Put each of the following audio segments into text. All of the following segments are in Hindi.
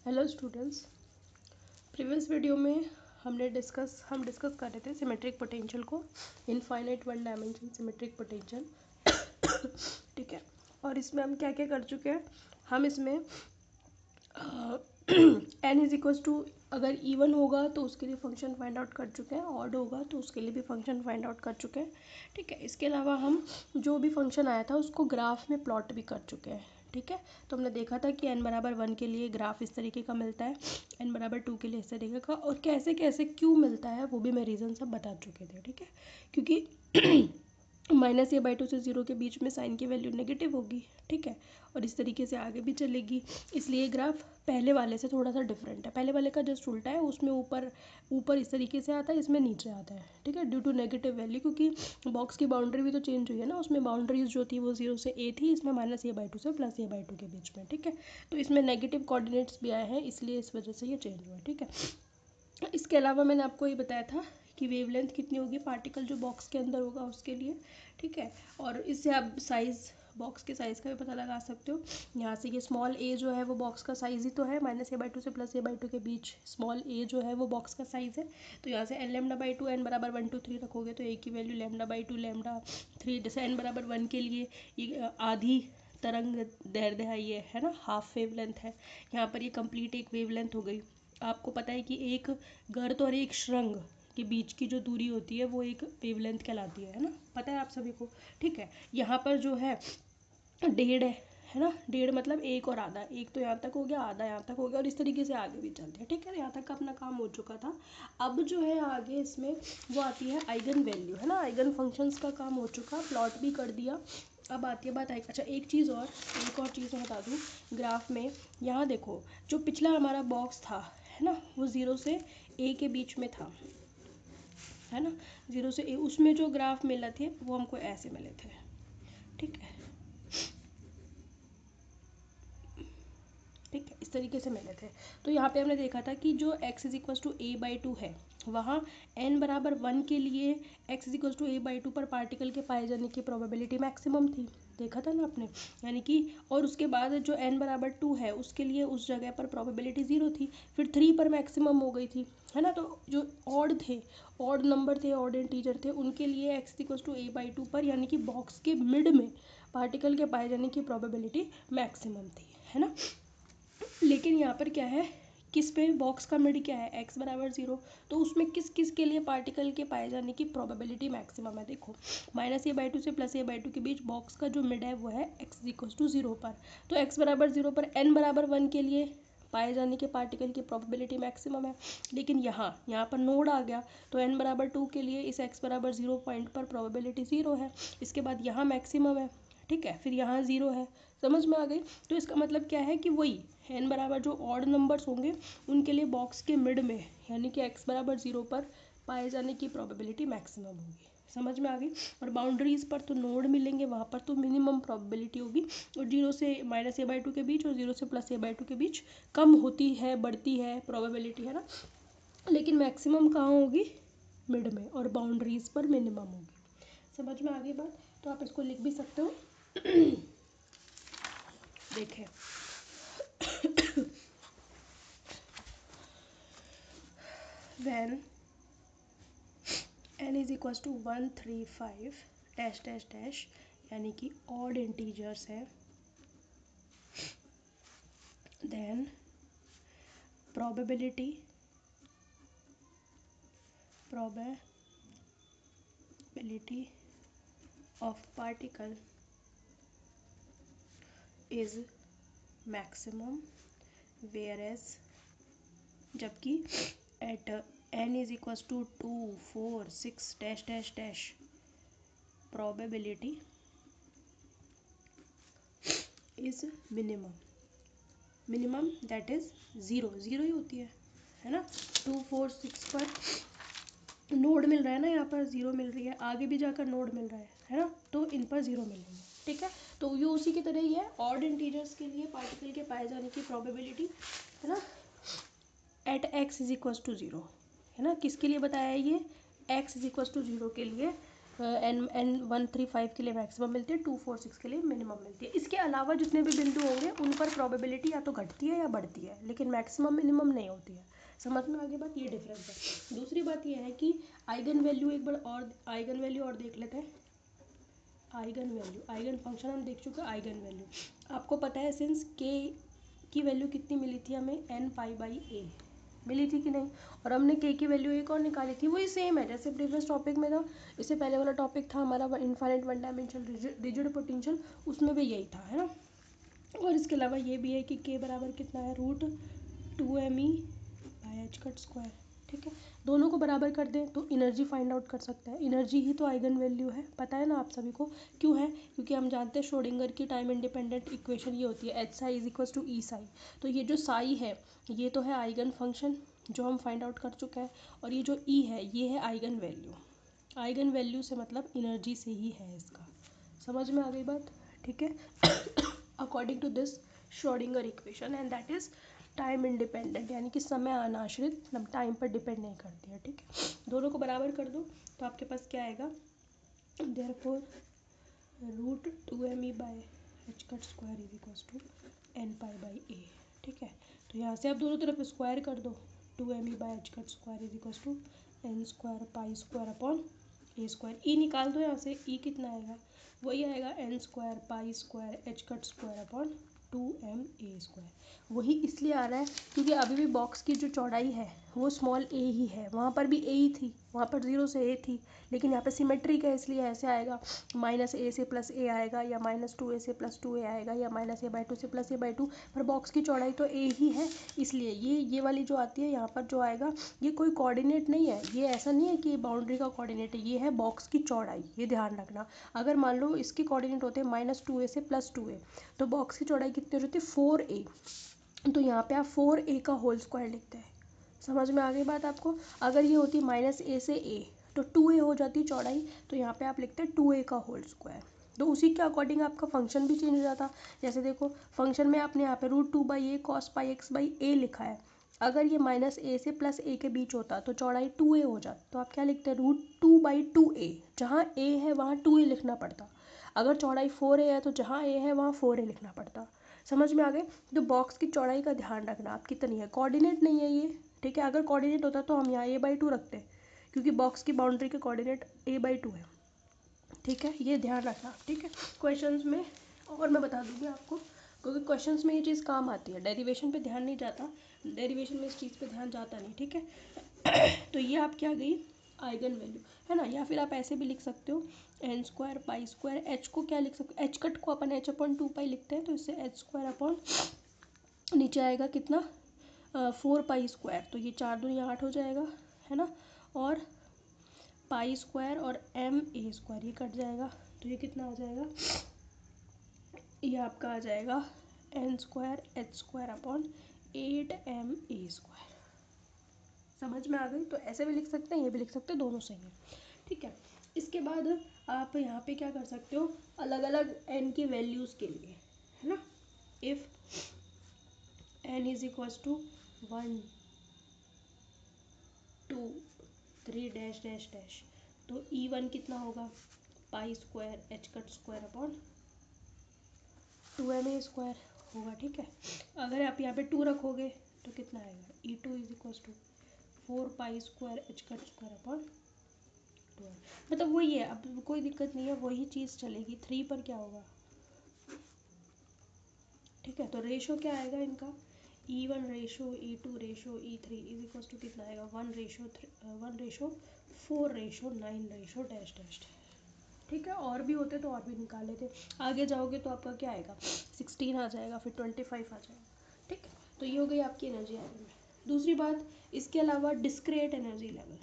हेलो स्टूडेंट्स, प्रीवियस वीडियो में हम डिस्कस कर रहे थे सिमेट्रिक पोटेंशियल को, infinite one dimension symmetric potential. ठीक है, और इसमें हम क्या क्या कर चुके हैं। हम इसमें n इज इक्वल्स टू अगर इवन होगा तो उसके लिए फंक्शन फाइंड आउट कर चुके हैं, ऑड होगा तो उसके लिए भी फंक्शन फाइंड आउट कर चुके हैं। ठीक है, इसके अलावा हम जो भी फंक्शन आया था उसको ग्राफ में प्लॉट भी कर चुके हैं। ठीक है, तो हमने देखा था कि n बराबर 1 के लिए ग्राफ इस तरीके का मिलता है, n बराबर 2 के लिए इस तरीके का, और कैसे कैसे क्यों मिलता है वो भी मैं रीज़न सब बता चुके थे। ठीक है, क्योंकि -a/2 से 0 के बीच में साइन की वैल्यू नेगेटिव होगी। ठीक है, और इस तरीके से आगे भी चलेगी, इसलिए ग्राफ पहले वाले से थोड़ा सा डिफरेंट है। पहले वाले का जस्ट उल्टा है, उसमें ऊपर ऊपर इस तरीके से आता है, इसमें नीचे आता है। ठीक है, ड्यू टू नेगेटिव वैल्यू, क्योंकि बॉक्स की बाउंड्री भी तो चेंज हुई है ना, उसमें बाउंड्रीज जो थी वो 0 से a थी, इसमें -a/2 से +a/2 के बीच में। ठीक है, तो इसमें नेगेटिव कोऑर्डिनेट्स भी आए हैं, इसलिए इस वजह से ये चेंज हुआ है। ठीक है, इसके अलावा मैंने आपको ये बताया था कि वेवलेंथ कितनी होगी पार्टिकल जो बॉक्स के अंदर होगा उसके लिए। ठीक है, और इससे आप साइज़, बॉक्स के साइज़ का भी पता लगा सकते हो। यहाँ से ये स्मॉल a जो है वो बॉक्स का साइज़ ही तो है, -a/2 से +a/2 के बीच स्मॉल a जो है वो बॉक्स का साइज़ है। तो यहाँ से n λ/2 n बराबर 1 2 3 रखोगे तो a की वैल्यू λ/2 λ3, जैसे n बराबर 1 के लिए ये आधी तरंग दैर्ध्य है ना, हाफ वेव लेंथ है। यहाँ पर ये कंप्लीट एक वेव लेंथ हो गई। आपको पता है कि एक गर्त और एक श्रृंग के बीच की जो दूरी होती है वो एक वेवलेंथ कहलाती है ना, पता है आप सभी को। ठीक है, यहाँ पर जो है 1.5 है ना, 1.5 मतलब एक और आधा, एक तो यहाँ तक हो गया, आधा यहाँ तक हो गया, और इस तरीके से आगे भी चलते हैं। ठीक है, यहाँ तक का अपना काम हो चुका था। अब जो है आगे इसमें वो आती है आइगन वैल्यू, है ना, आइगन फंक्शंस का काम हो चुका, प्लॉट भी कर दिया। अब आती है बात अच्छा, एक और चीज़ मैं बता दूँ ग्राफ में। यहाँ देखो, जो पिछला हमारा बॉक्स था है ना, वो 0 से a के बीच में था, है ना, 0 से a, उसमें जो ग्राफ मिले थे वो हमको ऐसे मिले थे। ठीक है, ठीक है, इस तरीके से मिले थे। तो यहाँ पे हमने देखा था कि जो x is equal to a/2 है, वहाँ n बराबर 1 के लिए x is equal to a/2 पर पार्टिकल के पाए जाने की प्रोबेबिलिटी मैक्सिमम थी, देखा था ना आपने, यानी कि, और उसके बाद जो n बराबर 2 है उसके लिए उस जगह पर प्रोबेबिलिटी 0 थी, फिर 3 पर मैक्सिमम हो गई थी, है ना। तो जो ऑड नंबर थे, ऑड इंटीजर थे, उनके लिए x इक्वल टू a/2 पर, यानी कि बॉक्स के मिड में पार्टिकल के पाए जाने की प्रोबेबिलिटी मैक्सिमम थी, है ना। लेकिन यहाँ पर क्या है, किस पे बॉक्स का मिड क्या है, x बराबर 0, तो उसमें किस किस के लिए पार्टिकल के पाए जाने की प्रोबेबिलिटी मैक्सिमम है। देखो, -a/2 से +a/2 के बीच बॉक्स का जो मिड है वो है x इक्वल टू 0 पर, तो x बराबर 0 पर n बराबर 1 के लिए पाए जाने के पार्टिकल की प्रोबेबिलिटी मैक्सिमम है। लेकिन यहाँ पर नोड आ गया, तो n बराबर 2 के लिए इस x बराबर 0 पॉइंट पर प्रोबेबिलिटी 0 है, इसके बाद यहाँ मैक्सिमम है। ठीक है, फिर यहाँ 0 है, समझ में आ गई। तो इसका मतलब क्या है कि वही n बराबर जो ऑड नंबर्स होंगे उनके लिए बॉक्स के मिड में, यानी कि x बराबर 0 पर पाए जाने की प्रोबेबिलिटी मैक्सिमम होगी, समझ में आ गई। और बाउंड्रीज पर तो नोड मिलेंगे, वहाँ पर तो मिनिमम प्रोबेबिलिटी होगी, और 0 से -a/2 के बीच और 0 से +a/2 के बीच कम होती है, बढ़ती है प्रोबेबिलिटी, है ना। लेकिन मैक्सिमम कहाँ होगी, मिड में, और बाउंड्रीज पर मिनिमम होगी। समझ में आ गई बात, तो आप इसको लिख भी सकते हो। देखें, when n is equal to 1 3 5 dash dash dash, यानी कि ऑड इंटीजर्स है, then probability of particle is maximum, whereas, जबकि at n is equal to 2 4 6 dash dash dash probability is minimum that is 0 ही होती है ना। 2 4 6 पर नोड मिल रहा है ना, यहाँ पर 0 मिल रही है, आगे भी जाकर नोड मिल रहा है ना, तो इन पर 0 मिलेंगे। ठीक है, तो ये उसी की तरह ही है, ऑड इंटीजर्स के लिए पार्टिकल के पाए जाने की प्रोबेबिलिटी, है ना, at x is equal to 0, है ना। किसके लिए बताया है ये, x इज इक्वल टू 0 के लिए, N135 के लिए मैक्सिमम मिलती है, 246 के लिए मिनिमम मिलती है। इसके अलावा जितने भी बिंदु होंगे उन पर प्रोबेबिलिटी या तो घटती है या बढ़ती है, लेकिन मैक्सिमम मिनिमम नहीं होती है। समझ में आगे बात, ये डिफरेंस है। दूसरी बात ये है कि आइगन वैल्यू, एक बार और आइगन वैल्यू और देख लेते हैं। आइगन वैल्यू, आइगन फंक्शन हम देख चुके हैं। आइगन वैल्यू आपको पता है, सिंस के की वैल्यू कितनी मिली थी हमें, n π/a मिली थी कि नहीं, और हमने के की वैल्यू एक और निकाली थी, वही सेम है जैसे प्रीवियस टॉपिक में था। इससे पहले वाला टॉपिक था हमारा infinite one dimensional rigid potential, उसमें भी यही था, है ना। और इसके अलावा ये भी है कि के बराबर कितना है, √2me/h²। ठीक है, दोनों को बराबर कर दें तो एनर्जी फाइंड आउट कर सकते हैं। एनर्जी ही तो आइगन वैल्यू है, पता है ना आप सभी को। क्यों है, क्योंकि हम जानते हैं श्रोडिंगर की टाइम इंडिपेंडेंट इक्वेशन ये होती है H psi = E psi। तो ये जो साई है ये तो है आइगन फंक्शन जो हम फाइंड आउट कर चुके हैं, और ये जो ई है ये है आइगन वैल्यू। आइगन वैल्यू से मतलब एनर्जी से ही है इसका। समझ में आ गई बात, ठीक है। According to this Schrodinger equation, and that is time independent, यानी कि समय अनाश्रित, मतलब टाइम पर डिपेंड नहीं करती है। ठीक है, दोनों को बराबर कर दो तो आपके पास क्या आएगा, देयरफॉर √2me/h² = n π/a। ठीक है, तो यहाँ से आप दोनों तरफ स्क्वायर कर दो, 2me/h² = n² π² / a²। ई निकाल दो यहाँ से, ई कितना आएगा, वही आएगा n² π² h² /2ma²। वही इसलिए आ रहा है क्योंकि अभी भी बॉक्स की जो चौड़ाई है वो स्मॉल a ही है, वहाँ पर भी a ही थी, वहाँ पर 0 से a थी, लेकिन यहाँ पे सिमेट्रिक है इसलिए ऐसे आएगा, -a से +a आएगा, या -2a से +2a आएगा, या -a/2 से +a/2, पर बॉक्स की चौड़ाई तो a ही है, इसलिए ये वाली जो आती है यहाँ पर जो आएगा ये कोई कोऑर्डिनेट नहीं है, ये ऐसा नहीं है कि बाउंड्री का कोऑर्डिनेट है, ये है बॉक्स की चौड़ाई, ये ध्यान रखना। अगर मान लो इसके कोऑर्डिनेट होते हैं -2a से +2a, तो बॉक्स की चौड़ाई कितनी हो जाती है, 4a, तो यहाँ पे आप 4a का होल स्क्वायर लिखते हैं। समझ में आ गई बात आपको। अगर ये होती -a से a तो 2a हो जाती चौड़ाई, तो यहाँ पे आप लिखते हैं 2a का होल स्क्वायर। तो उसी के अकॉर्डिंग आपका फंक्शन भी चेंज हो जाता। जैसे देखो फंक्शन में आपने यहाँ पे √2/a cos πx/a लिखा है, अगर ये -a से +a के बीच होता तो चौड़ाई 2a हो जाती, तो आप क्या लिखते हैं, √2/2a, जहाँ a है वहाँ 2a लिखना पड़ता। अगर चौड़ाई 4a है तो जहाँ a है वहाँ 4a लिखना पड़ता। समझ में आ गए। तो बॉक्स की चौड़ाई का ध्यान रखना आप कितनी है, कोऑर्डिनेट नहीं है ये, ठीक है। अगर कोऑर्डिनेट होता तो हम यहाँ a/2 रखते, क्योंकि बॉक्स की बाउंड्री के कोऑर्डिनेट a/2 है, ठीक है, ये ध्यान रखना, ठीक है। क्वेश्चंस में और मैं बता दूंगी आपको, क्योंकि क्वेश्चंस में ये चीज़ काम आती है, डेरिवेशन पे ध्यान नहीं जाता, डेरिवेशन में इस चीज़ पे ध्यान जाता नहीं, ठीक है। तो ये आपकी आ गई आइगन वैल्यू, है ना। या फिर आप ऐसे भी लिख सकते हो, n² π², h को क्या लिख सकते हो, h को अपन h/2π लिखते हैं, तो इससे h² नीचे आएगा कितना, 4π², तो ये 4 दूनी 8 हो जाएगा, है ना। और π² और ma² ये कट जाएगा, तो ये कितना आ जाएगा, ये आपका आ जाएगा n² h² /8ma²। समझ में आ गई। तो ऐसे भी लिख सकते हैं, ये भी लिख सकते हैं, दोनों सही है, ठीक है। इसके बाद आप यहाँ पे क्या कर सकते हो, अलग अलग n की वैल्यूज़ के लिए, है ना। If n = 1 2 3 dash dash dash, तो E1 कितना होगा, π² h² /2ma² होगा, ठीक है। अगर आप यहाँ पे 2 रखोगे तो कितना आएगा, E2 = 4π² h² /12, मतलब वही है, अब कोई दिक्कत नहीं है, वही चीज़ चलेगी। 3 पर क्या होगा, ठीक है। तो रेशो क्या आएगा इनका, E1 ratio E2 ratio E3 = कितना आएगा, 1:4:9 डैश डैश, ठीक है। और भी होते तो और भी निकाल लेते, आगे जाओगे तो आपका क्या आएगा, 16 आ जाएगा, फिर 25 आ जाएगा, ठीक है। तो ये हो गई आपकी एनर्जी लेवल। दूसरी बात, इसके अलावा डिस्क्रीट एनर्जी लेवल,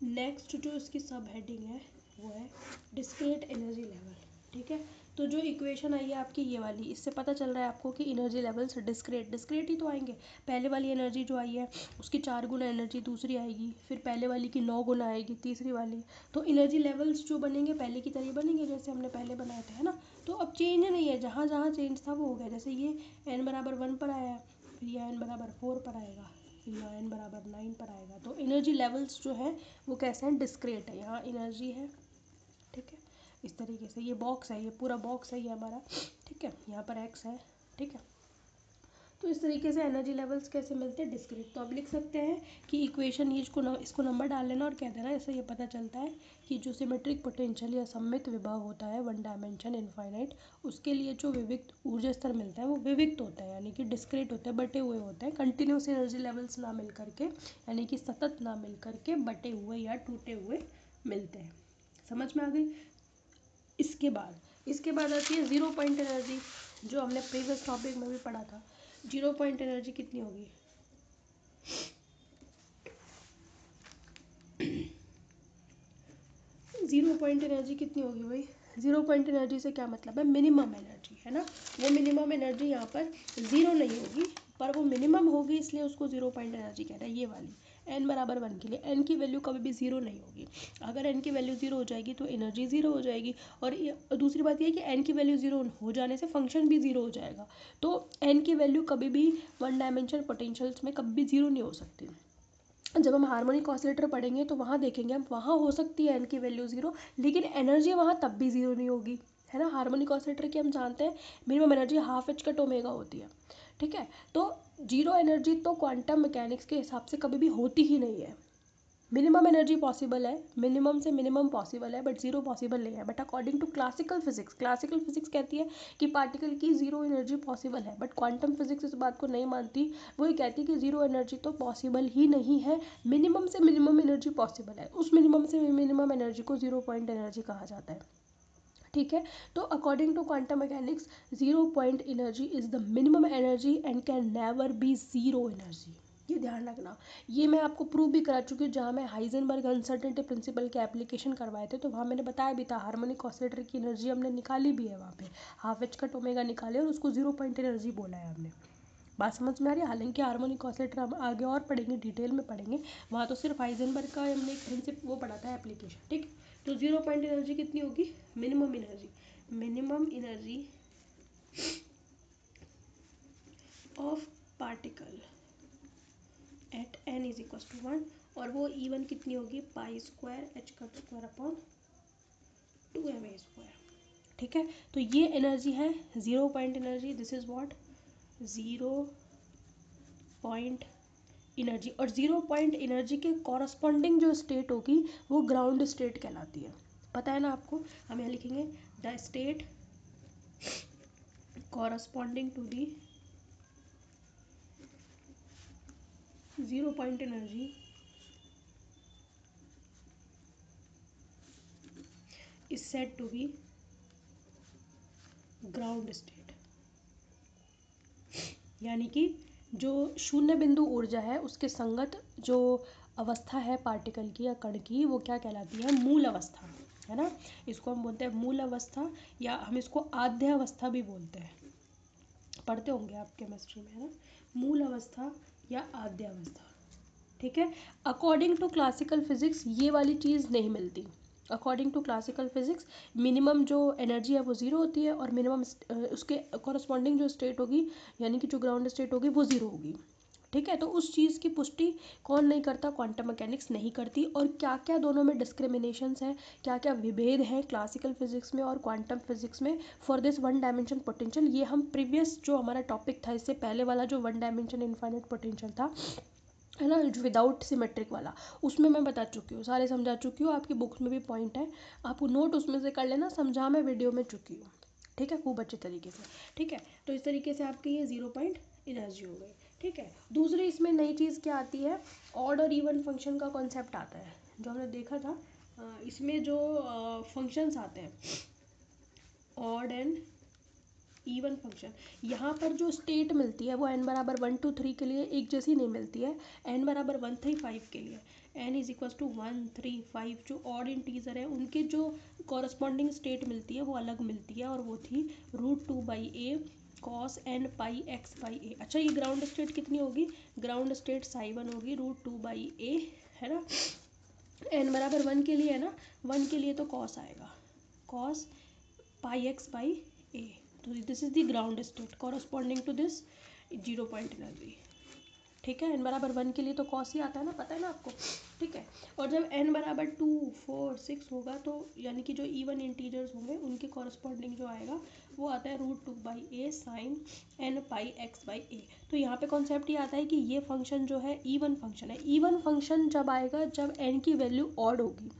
नेक्स्ट जो इसकी सब हेडिंग है वो है डिस्क्रीट एनर्जी लेवल, ठीक है। तो जो इक्वेशन आई है आपकी ये वाली, इससे पता चल रहा है आपको कि एनर्जी लेवल्स डिस्क्रीट ही तो आएंगे। पहले वाली एनर्जी जो आई है उसकी 4 गुना एनर्जी दूसरी आएगी, फिर पहले वाली की 9 गुना आएगी तीसरी वाली। तो एनर्जी लेवल्स जो बनेंगे पहले की तरह बनेंगे जैसे हमने पहले बनाए थे, है ना। तो अब चेंज नहीं है, जहाँ जहाँ चेंज था वो हो गया। जैसे ये n = 1 पर आया, फिर ये n = 4 पर आएगा, यहाँ n बराबर 9 पर आएगा। तो एनर्जी लेवल्स जो है वो कैसे हैं, डिस्क्रीट है। यहाँ एनर्जी है, ठीक है, इस तरीके से ये बॉक्स है, ये पूरा बॉक्स है ये हमारा, ठीक है, यहाँ पर x है, ठीक है। तो इस तरीके से एनर्जी लेवल्स कैसे मिलते हैं, डिस्क्रीट। तो अब लिख सकते हैं कि इक्वेशन ये इसको नंबर डाल लेना और कह देना, इससे ये पता चलता है कि जो सिमेट्रिक पोटेंशियल या सममित विभव होता है वन डायमेंशन इनफाइनाइट, उसके लिए जो विविक्त ऊर्जा स्तर मिलता है वो विविक्त होता है, यानी कि डिस्क्रीट होते हैं, बटे हुए होते हैं। कंटिन्यूस एनर्जी लेवल्स ना मिल करके, यानी कि सतत ना मिल करके बटे हुए या टूटे हुए मिलते हैं। समझ में आ गई। इसके बाद आती है ज़ीरो पॉइंट एनर्जी, जो हमने प्रीवियस टॉपिक में भी पढ़ा था। जीरो पॉइंट एनर्जी कितनी होगी, ज़ीरो पॉइंट एनर्जी कितनी होगी भाई, ज़ीरो पॉइंट एनर्जी से क्या मतलब है, मिनिमम एनर्जी है ना। वो मिनिमम एनर्जी यहाँ पर ज़ीरो नहीं होगी, पर वो मिनिमम होगी, इसलिए उसको ज़ीरो पॉइंट एनर्जी कह रहे हैं। ये वाली n बराबर 1 के लिए n की वैल्यू कभी भी ज़ीरो नहीं होगी। अगर n की वैल्यू ज़ीरो हो जाएगी तो एनर्जी ज़ीरो हो जाएगी। और दूसरी बात ये है कि n की वैल्यू ज़ीरो हो जाने से फंक्शन भी ज़ीरो हो जाएगा। तो n की वैल्यू कभी भी वन डायमेंशन पोटेंशियल्स में कभी भी ज़ीरो नहीं हो सकती। जब हम हार्मोनिक ऑसिलेटर पढ़ेंगे तो वहाँ देखेंगे हम, वहाँ हो सकती है एन की वैल्यू ज़ीरो, लेकिन एनर्जी वहाँ तब भी ज़ीरो नहीं होगी, है ना। हार्मोनिक ऑसिलेटर की हम जानते हैं minimum energy half H cut omega होती है, ठीक है। तो जीरो एनर्जी तो क्वांटम मैकेनिक्स के हिसाब से कभी भी होती ही नहीं है। मिनिमम एनर्जी पॉसिबल है, मिनिमम से मिनिमम पॉसिबल है, बट ज़ीरो पॉसिबल नहीं है। But according to classical physics कहती है कि पार्टिकल की ज़ीरो एनर्जी पॉसिबल है, बट क्वांटम फिजिक्स इस बात को नहीं मानती। वो ये कहती है कि ज़ीरो एनर्जी तो पॉसिबल ही नहीं है, मिनिमम से मिनिमम एनर्जी पॉसिबल है। उस मिनिमम से मिनिमम एनर्जी को ज़ीरो पॉइंट एनर्जी कहा जाता है, ठीक है। तो according to quantum mechanics, zero point energy is the minimum energy and can never be zero energy. ये ध्यान रखना। ये मैं आपको प्रूव भी करा चुकी हूँ, जहाँ मैं हाइजेनबर्ग अनसर्टेनिटी प्रिंसिपल के एप्लीकेशन करवाए थे, तो वहाँ मैंने बताया भी था हार्मोनिक ऑसिलेटर की एनर्जी हमने निकाली भी है, वहाँ पे हाफ एच कट ओमेगा निकाले और उसको ज़ीरो पॉइंट एनर्जी बोला है हमने। बात समझ में आ रही है। हालांकि हार्मोनिक ऑसिलेटर हम आगे और पढ़ेंगे, डिटेल में पढ़ेंगे, वहाँ तो सिर्फ हाइजेनबर्ग का हमने एक प्रिंसिप वो पढ़ा था एप्लीकेशन, ठीक। तो ज़ीरो पॉइंट एनर्जी कितनी होगी, minimum energy of particle at n is equal to 1, और वो E1 कितनी होगी, पाई स्क्वायर एच का square upon 2m a square, ठीक है। तो ये एनर्जी है zero point energy, this is what, zero point energy. और ज़ीरो पॉइंट एनर्जी के कॉरस्पॉन्डिंग जो स्टेट होगी वो ग्राउंड स्टेट कहलाती है, पता है ना आपको। हम यहाँ लिखेंगे the state corresponding to the zero point energy is said to be ground state. यानी कि जो शून्य बिंदु ऊर्जा है उसके संगत जो अवस्था है पार्टिकल की या कण की, वो क्या कहलाती है, मूल अवस्था, है ना। इसको हम बोलते हैं मूल अवस्था, या हम इसको आद्य अवस्था भी बोलते हैं, पढ़ते होंगे आप केमिस्ट्री में, है ना। मूल अवस्था या आद्य अवस्था, ठीक है। अकॉर्डिंग टू क्लासिकल फिजिक्स ये वाली चीज़ नहीं मिलती। According to classical physics minimum जो एनर्जी है वो ज़ीरो होती है, और मिनिमम उसके कॉरस्पॉन्डिंग जो स्टेट होगी, यानी कि जो ग्राउंड स्टेट होगी वो ज़ीरो होगी, ठीक है। तो उस चीज़ की पुष्टि कौन नहीं करता, क्वांटम मैकेनिक्स नहीं करती। और क्या क्या दोनों में डिस्क्रिमिनेशंस हैं, क्या क्या विभेद हैं क्लासिकल फिजिक्स में और क्वांटम फिजिक्स में for this one dimension potential, ये हम प्रीवियस जो हमारा टॉपिक था, इससे पहले वाला जो वन डायमेंशन इनफाइनाइट पोटेंशियल था, है ना, विदाउट सिमेट्रिक वाला, उसमें मैं बता चुकी हूँ, सारे समझा चुकी हूँ। आपकी बुक्स में भी पॉइंट है, आप नोट उसमें से कर लेना, समझा मैं वीडियो में चुकी हूँ, ठीक है, खूब अच्छे तरीके से, ठीक है। तो इस तरीके से आपकी ये ज़ीरो पॉइंट एनर्जी हो गई, ठीक है। दूसरी इसमें नई चीज़ क्या आती है, ऑड और इवन फंक्शन का कॉन्सेप्ट आता है, जो हमने देखा था। इसमें जो फंक्शंस आते हैं ऑड एंड इवन फंक्शन, यहाँ पर जो स्टेट मिलती है वो n बराबर 1 2 3 के लिए एक जैसी नहीं मिलती है, n बराबर 1 3 5 के लिए n इज इक्वल टू 1 3 5, जो ऑड इंटीजर है उनके जो कॉरस्पॉन्डिंग स्टेट मिलती है वो अलग मिलती है, और वो थी √2/a cos n pi x by a। अच्छा, ये ग्राउंड स्टेट कितनी होगी, ग्राउंड स्टेट साई 1 होगी √2/a, है ना। n बराबर 1 के लिए है ना, 1 के लिए तो cos आएगा, cos pi x by a। तो this is the ground state corresponding to this zero point energy, ठीक है। n बराबर 1 के लिए तो कॉस ही आता है ना, पता है ना आपको, ठीक है। और जब n बराबर 2, 4, 6 होगा तो यानी कि जो इवन इंटीजर्स होंगे उनके कॉरस्पॉन्डिंग जो आएगा वो आता है √2/a sin n पाई x/a। तो यहाँ पे कॉन्सेप्ट ये आता है कि ये फंक्शन जो है इवन फंक्शन है। इवन फंक्शन जब आएगा जब n की वैल्यू ऑड होगी,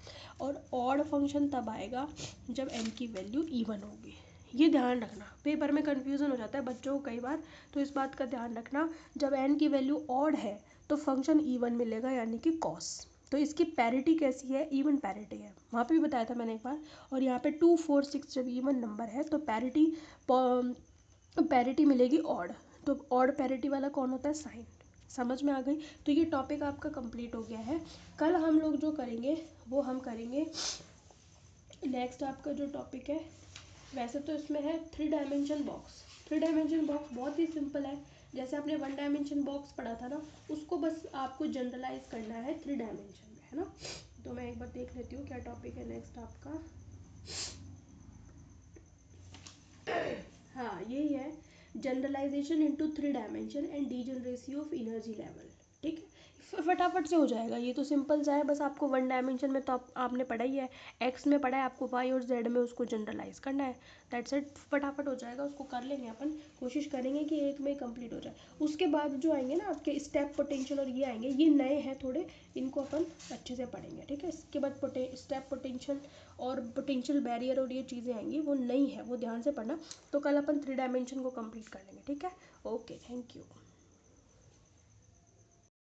और ऑड फंक्शन तब आएगा जब n की वैल्यू इवन होगी। ये ध्यान रखना, पेपर में कन्फ्यूज़न हो जाता है बच्चों को कई बार, तो इस बात का ध्यान रखना। जब n की वैल्यू ऑड है तो फंक्शन इवन मिलेगा यानी कि कॉस। तो इसकी पैरिटी कैसी है, इवन पैरिटी है, वहाँ पे भी बताया था मैंने एक बार। और यहाँ पे 2, 4, 6 जब इवन नंबर है तो पैरिटी मिलेगी ऑड। तो ऑड पैरिटी वाला कौन होता है, साइन। समझ में आ गई। तो ये टॉपिक आपका कंप्लीट हो गया है। कल हम लोग जो करेंगे वो हम करेंगे नेक्स्ट आपका जो टॉपिक है, वैसे तो इसमें है 3 डायमेंशन बॉक्स। 3 डायमेंशन बॉक्स बहुत ही सिंपल है, जैसे आपने 1 डायमेंशन बॉक्स पढ़ा था ना, उसको बस आपको जनरलाइज करना है 3 डायमेंशन में, है ना। तो मैं एक बार देख लेती हूँ क्या टॉपिक है नेक्स्ट आपका। हाँ यही है, generalization into 3 dimension and degeneracy of energy level. ठीक है, फटाफट से हो जाएगा, ये तो सिंपल सा है। बस आपको 1 डायमेंशन में तो आपने पढ़ा ही है, एक्स में पढ़ा है, आपको वाई और जेड में उसको जनरलाइज करना है। दैट्स इट, फटाफट हो जाएगा, उसको कर लेंगे अपन, कोशिश करेंगे कि एक में कंप्लीट हो जाए। उसके बाद जो आएंगे ना आपके स्टेप पोटेंशियल और ये आएंगे, ये नए हैं थोड़े, इनको अपन अच्छे से पढ़ेंगे, ठीक है। इसके बाद स्टेप पोटेंशियल और पोटेंशियल बैरियर और ये चीज़ें आएंगी, वो नई है, वो ध्यान से पढ़ना। तो कल अपन 3 डायमेंशन को कंप्लीट कर लेंगे, ठीक है। Okay, thank you.